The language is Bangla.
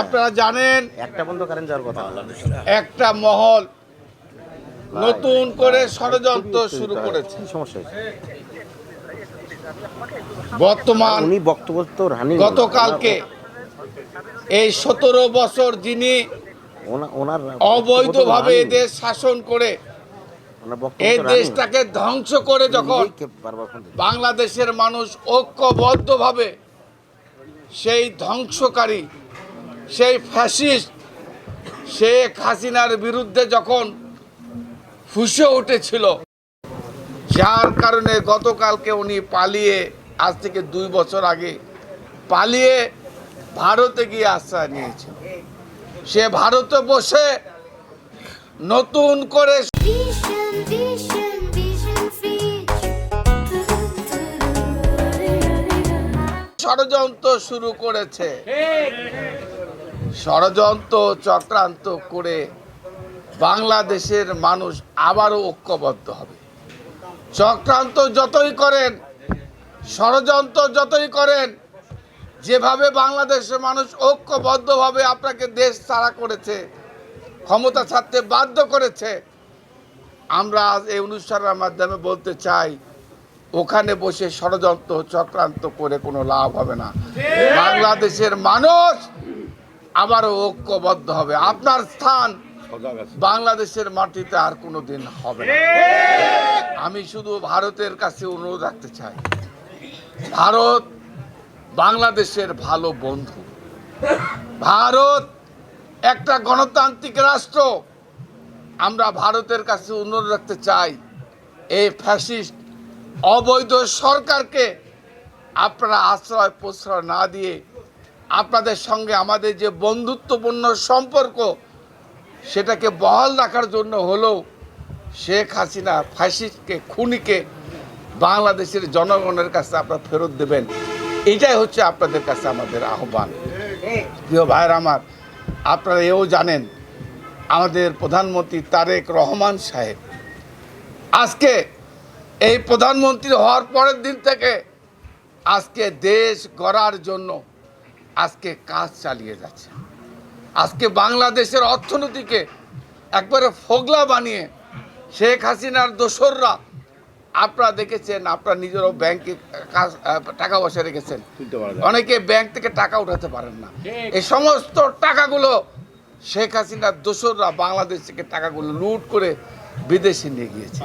আপনারা জানেন একটা বন্ধ কারেন্ট যাওয়ার কথা। একটা মহল নতুন করে ষড়যন্ত্র শুরু করেছে। কি সমস্যা হয়েছে? বর্তমান উনি বক্তব্য তো রানি গতকালকে এই 17 বছর যিনি ওনার অবৈধভাবে এই দেশ শাসন করে এই দেশটাকে ধ্বংস করে যখন বাংলাদেশের মানুষ ঐক্যবদ্ধভাবে সেই ধ্বংসকারী সেই ফ্যাসিস্ট শেখ হাসিনার বিরুদ্ধে যখন ফুঁসে উঠেছিল, যার কারণে গতকালকে উনি পালিয়ে, আজ থেকে 2 বছর আগে পালিয়ে ভারতে গিয়ে আশ্রয় নিয়েছিল। সে ভারতে বসে নতুন করে ষড়যন্ত্র শুরু করেছে। ষড়যন্ত্র চক্রান্ত করে বাংলাদেশের মানুষ আবারও ঐক্যবদ্ধ হবে। চক্রান্ত যতই করেন, ষড়যন্ত্র যতই করেন, যেভাবে বাংলাদেশের মানুষ ঐক্যবদ্ধভাবে আপনাকে দেশ ছাড়া করেছে, ক্ষমতা ছাড়তে বাধ্য করেছে, আমরা আজ এই অনুষ্ঠানের মাধ্যমে বলতে চাই, ওখানে বসে ষড়যন্ত্র চক্রান্ত করে কোনো লাভ হবে না। বাংলাদেশের মানুষ আবারও ঐক্যবদ্ধ হবে। আপনার স্থান বাংলাদেশের মাটিতে আর কোনো দিন হবে না। আমি শুধু ভারতের কাছে অনুরোধ রাখতে চাই, ভারত বাংলাদেশের ভালো বন্ধু। ভারত একটা গণতান্ত্রিক রাষ্ট্র। আমরা ভারতের কাছে অনুরোধ রাখতে চাই, এই ফ্যাসিস্ট অবৈধ সরকারকে আপনারা আশ্রয় প্রশ্রয় না দিয়ে আপনাদের সঙ্গে আমাদের যে বন্ধুত্বপূর্ণ সম্পর্ক সেটাকে বহাল রাখার জন্য হলেও শেখ হাসিনা ফ্যাসিস্টকে, খুনিকে বাংলাদেশের জনগণের কাছে আপনারা ফেরত দেবেন। এটাই হচ্ছে আপনাদের কাছে আমাদের আহ্বান। প্রিয় ভাইয়ের আমার, আপনারা এও জানেন আমাদের প্রধানমন্ত্রী তারেক রহমান সাহেব আজকে এই প্রধানমন্ত্রী হওয়ার পরের দিন থেকে আজকে দেশ গড়ার জন্য আজকে কাজ চালিয়ে যাচ্ছে। আজকে বাংলাদেশের অর্থনীতিকে একবারে ফোগলা বানিয়ে শেখ হাসিনার দোসররা, আপনারা দেখেছেন, আপনারা নিজেরও ব্যাংকে টাকা পয়সা রেখেছেন, অনেকে ব্যাংক থেকে টাকা উঠাতে পারেন না। এই সমস্ত টাকাগুলো শেখ হাসিনার দোসররা বাংলাদেশ থেকে টাকাগুলো লুট করে বিদেশে নিয়ে গিয়েছে।